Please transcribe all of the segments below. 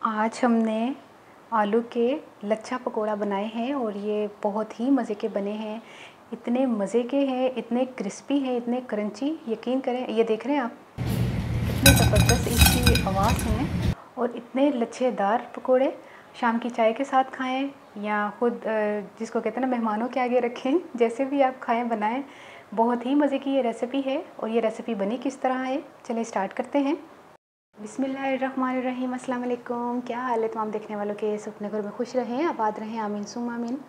आज हमने आलू के लच्छा पकोड़ा बनाए हैं और ये बहुत ही मज़े के बने हैं। इतने मज़े के हैं, इतने क्रिस्पी हैं, इतने क्रंची, यकीन करें। ये देख रहे हैं आप कितने ज़बरदस्त इसकी आवाज़ है। और इतने लच्छेदार पकोड़े शाम की चाय के साथ खाएं या खुद जिसको कहते हैं ना मेहमानों के आगे रखें, जैसे भी आप खाएं बनाएं। बहुत ही मज़े की ये रेसिपी है। और ये रेसिपी बनी किस तरह है, चलिए स्टार्ट करते हैं। बिस्मिल्लाहिर्रहमानिर्रहीम, अस्सलाम वालेकुम। क्या हाल है तमाम देखने वालों के? अपने घर में खुश रहें, आबाद रहें, आमीन सुम आमीन।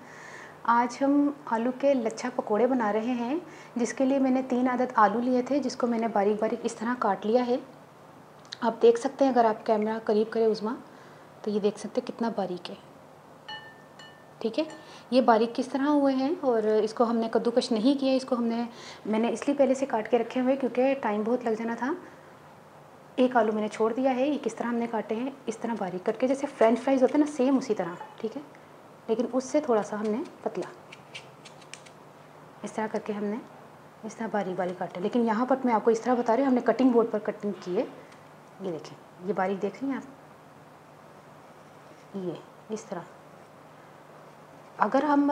आज हम आलू के लच्छा पकोड़े बना रहे हैं, जिसके लिए मैंने 3 आदद आलू लिए थे, जिसको मैंने बारीक बारीक इस तरह काट लिया है। आप देख सकते हैं, अगर आप कैमरा करीब करें उज़मा, तो ये देख सकते हैं कितना बारीक है। ठीक है, ये बारीक किस तरह हुए हैं। और इसको हमने कद्दूकश नहीं किया, इसको मैंने इसलिए पहले से काट के रखे हुए क्योंकि टाइम बहुत लग जाना था। एक आलू मैंने छोड़ दिया है। ये किस तरह हमने काटे हैं, इस तरह बारीक करके, जैसे फ्रेंच फ्राइज़ होते हैं ना, सेम उसी तरह। ठीक है, लेकिन उससे थोड़ा सा हमने पतला, इस तरह करके हमने इस तरह बारीक बारीक काटे। लेकिन यहाँ पर मैं आपको इस तरह बता रही हूँ, हमने कटिंग बोर्ड पर कटिंग की है। ये देखें, ये बारीक देख रही हैं आप, ये इस तरह। अगर हम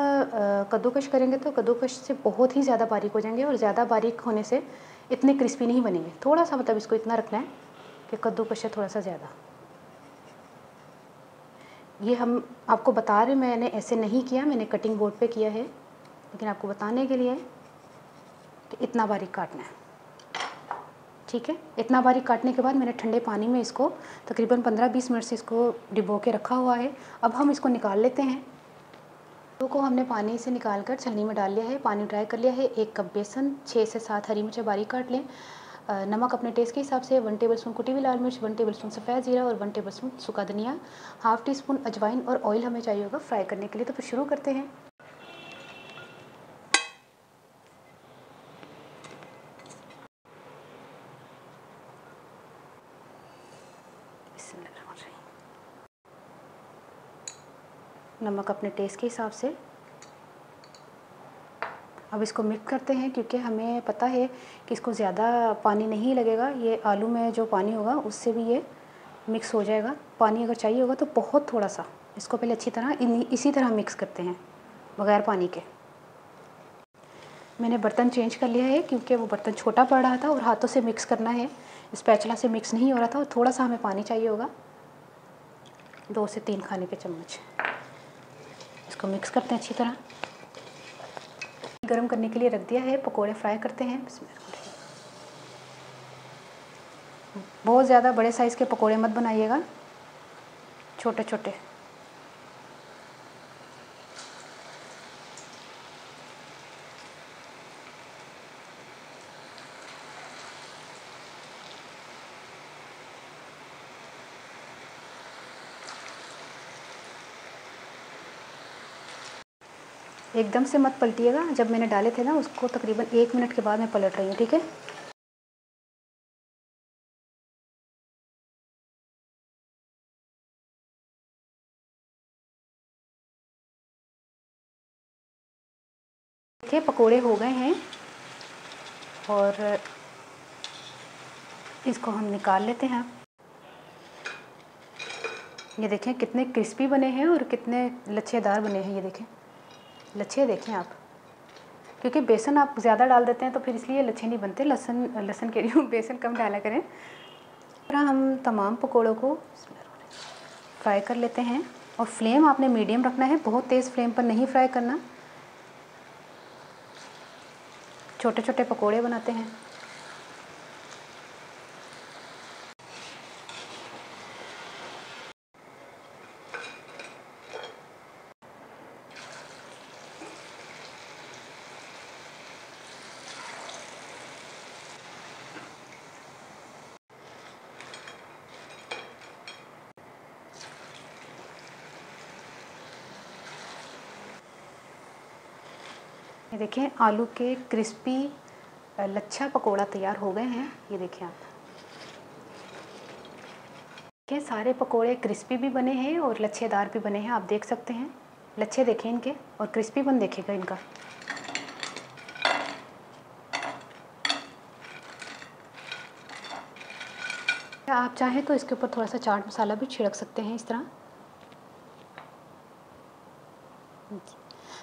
कद्दूकश करेंगे तो कद्दूकश से बहुत ही ज़्यादा बारीक हो जाएंगे, और ज़्यादा बारीक होने से इतने क्रिस्पी नहीं बनेंगे। थोड़ा सा मतलब इसको इतना रखना है कि कद्दूकश से थोड़ा सा ज़्यादा। ये हम आपको बता रहे, मैंने ऐसे नहीं किया, मैंने कटिंग बोर्ड पे किया है, लेकिन आपको बताने के लिए कि इतना बारीक काटना है। ठीक है, इतना बारीक काटने के बाद मैंने ठंडे पानी में इसको तकरीबन 15-20 मिनट से इसको डिबो के रखा हुआ है। अब हम इसको निकाल लेते हैं। आलू को हमने पानी से निकाल कर छलनी में डाल लिया है, पानी ड्राई कर लिया है। 1 कप बेसन, 6 से 7 हरी मिर्चें बारीक काट लें। नमक अपने टेस्ट के हिसाब से, 1 टेबलस्पून कुटी हुई लाल मिर्च, 1 टेबलस्पून सफ़ेद ज़ीरा और 1 टेबलस्पून सूखा धनिया, हाफ़ टी स्पून अजवाइन, और ऑयल हमें चाहिए होगा फ्राई करने के लिए। तो फिर शुरू करते हैं। नमक अपने टेस्ट के हिसाब से। अब इसको मिक्स करते हैं, क्योंकि हमें पता है कि इसको ज़्यादा पानी नहीं लगेगा। ये आलू में जो पानी होगा उससे भी ये मिक्स हो जाएगा। पानी अगर चाहिए होगा तो बहुत थोड़ा सा। इसको पहले अच्छी तरह इसी तरह मिक्स करते हैं बग़ैर पानी के। मैंने बर्तन चेंज कर लिया है, क्योंकि वो बर्तन छोटा पड़ रहा था और हाथों से मिक्स करना है, स्पैचुला से मिक्स नहीं हो रहा था। और थोड़ा सा हमें पानी चाहिए होगा, 2 से 3 खाने के चम्मच। इसको मिक्स करते हैं अच्छी तरह। गरम करने के लिए रख दिया है, पकोड़े फ्राई करते हैं। बहुत ज़्यादा बड़े साइज़ के पकोड़े मत बनाइएगा, छोटे छोटे। एकदम से मत पलटिएगा। जब मैंने डाले थे ना, उसको तकरीबन 1 मिनट के बाद मैं पलट रही हूँ। ठीक है, देखिए पकोड़े हो गए हैं और इसको हम निकाल लेते हैं। ये देखें कितने क्रिस्पी बने हैं और कितने लच्छेदार बने हैं। ये देखें लच्छे, देखें आप, क्योंकि बेसन आप ज़्यादा डाल देते हैं तो फिर इसलिए लच्छे नहीं बनते। लहसुन कह रही हूँ, बेसन कम डाला करें। फिर हम तमाम पकोड़ों को फ्राई कर लेते हैं। और फ्लेम आपने मीडियम रखना है, बहुत तेज़ फ्लेम पर नहीं फ्राई करना। छोटे छोटे पकोड़े बनाते हैं। ये देखें आलू के क्रिस्पी लच्छा पकोड़ा तैयार हो गए हैं। ये देखें आप, देखिए सारे पकोड़े क्रिस्पी भी बने हैं और लच्छेदार भी बने हैं। आप देख सकते हैं, लच्छे देखें इनके, और क्रिस्पी बन देखेगा इनका। या आप चाहें तो इसके ऊपर थोड़ा सा चाट मसाला भी छिड़क सकते हैं इस तरह।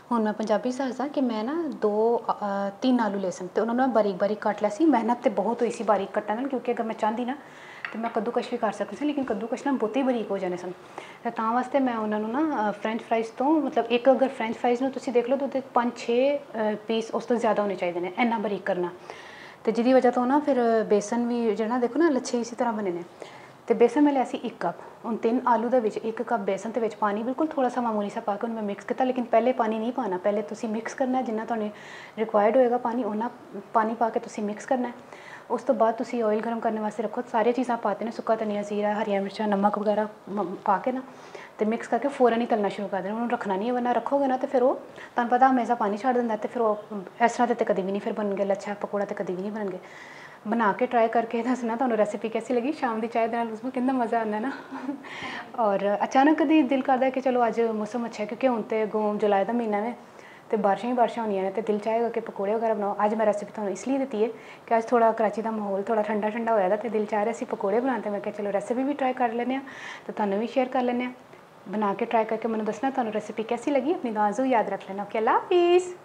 ਹੁਣ मैं पंजाबी च दसदा कि मैं ना 3 आलू ले सन ते उन्होंने मैं बारीक बारीक कट लिया सी। मेहनत तो बहुत हुई सी बारीक कट्टन नाल, क्योंकि अगर मैं चाहती ना तो मैं कद्दूकश भी कर सकती सी, लेकिन कद्दूकश ना बहुते बारीक हो जाने सन। ਤੇ ਤਾਂ ਵਾਸਤੇ मैं उन्होंने ना फ्रेंच फ्राइज़ तो मतलब एक अगर फ्रेंच फ्राइज़ ਨੂੰ ਤੁਸੀਂ ਦੇਖ ਲਓ ਤਾਂ ਉਹਦੇ 5-6 ਪੀਸ ਉਸ ਤੋਂ ਜ਼ਿਆਦਾ ਹੋਣੇ ਚਾਹੀਦੇ ਨੇ, ਇੰਨਾ ਬਾਰੀਕ ਕਰਨਾ। ਤੇ ਜਿਹਦੀ ਵਜ੍ਹਾ ਤੋਂ ਨਾ ਫਿਰ ਬੇਸਨ ਵੀ ਜਿਹੜਾ ਦੇਖੋ ਨਾ ਲੱਛੇ ਇਸੇ ਤਰ੍ਹਾਂ ਬਣੇ ਨੇ। ਤੇ ਬੇਸਨ ਮੈਂ ਲਿਆ ਸੀ 1 ਕੱਪ। ਹੁਣ 3 ਆਲੂ ਦੇ ਵਿੱਚ 1 ਕੱਪ ਬੇਸਨ ਦੇ ਵਿੱਚ ਪਾਣੀ ਬਿਲਕੁਲ ਥੋੜ੍ਹਾ ਸਾ ਮਾਮੂਲੀ ਸਾ ਪਾ ਕੇ ਉਹਨੂੰ ਮੈਂ ਮਿਕਸ ਕੀਤਾ, ਲੇਕਿਨ ਪਹਿਲੇ ਪਾਣੀ ਨਹੀਂ ਪਾਉਣਾ। ਪਹਿਲੇ ਤੁਸੀਂ ਮਿਕਸ ਕਰਨਾ ਜਿੰਨਾ ਤੁਹਾਨੂੰ ਰਿਕੁਆਇਰਡ ਹੋਏਗਾ ਪਾਣੀ, ਉਹਨਾਂ ਪਾਣੀ ਪਾ ਕੇ ਤੁਸੀਂ ਮਿਕਸ ਕਰਨਾ। ਉਸ ਤੋਂ ਬਾਅਦ ਤੁਸੀਂ ਆਇਲ ਗਰਮ ਕਰਨ ਵਾਸਤੇ ਰੱਖੋ। ਸਾਰੀਆਂ ਚੀਜ਼ਾਂ ਪਾਤੇ ਨੇ, ਸੁੱਕਾ ਧਨੀਆ, ਜ਼ੀਰਾ, ਹਰੀਆਂ ਮਿਰਚਾਂ, ਨਮਕ ਵਗੈਰਾ ਪਾ ਕੇ ਨਾ ਅਤੇ ਮਿਕਸ ਕਰਕੇ ਫ਼ੌਰਨ ਹੀ ਤਲਣਾ ਸ਼ੁਰੂ ਕਰ ਦੇਣਾ। ਉਹਨੂੰ ਰੱਖਣਾ ਨਹੀਂ, ਵਰਨਾ ਰੱਖੋਗੇ ਨਾ ਤਾਂ ਫਿਰ ਉਹ ਤੁਹਾਨੂੰ ਪਤਾ ਹਮੇਸ਼ਾ ਪਾਣੀ ਛੱਡ ਦਿੰਦਾ, ਅਤੇ ਫਿਰ ਉਹ ਇਸ ਤਰ੍ਹਾਂ ਦੇ ਤਾਂ ਕਦੇ ਵੀ ਨਹੀਂ ਫਿਰ ਬਣਨਗੇ ਲੱਛਾ ਪਕੌੜਾ, ਤਾਂ ਕਦੇ ਵੀ ਨਹੀਂ ਬਣਨਗੇ। बना के ट्राई करके दसना तुहानू रेसिपी कैसी लगी। शाम की चाय के नाल उसमें कितना मज़ा आता ना। और अचानक कभी दिल करता है कि चलो अज मौसम अच्छा है, क्योंकि हूँ तो अगों जुलाई का महीना है तो बारिशां ही बारिशां होनियां ने, तो दिल चाहेगा कि पकौड़े वगैरह बनाओ। अज मैं रेसिपी तुहानू इसलिए दी है कि अज थोड़ा कराची का माहौल थोड़ा ठंडा ठंडा होया था, तो दिल चाह रहा सी पकौड़े बनाते। मैं चलो रेसिपी भी ट्राई कर लें तो तुहानू भी शेयर कर लें। बना के ट्राई करके मैंने दसना तुहानू रेसिपी कैसी लगी। अपनी दुआ ज़रूर याद रख लेना। ओके, अल्लाह हाफिज़।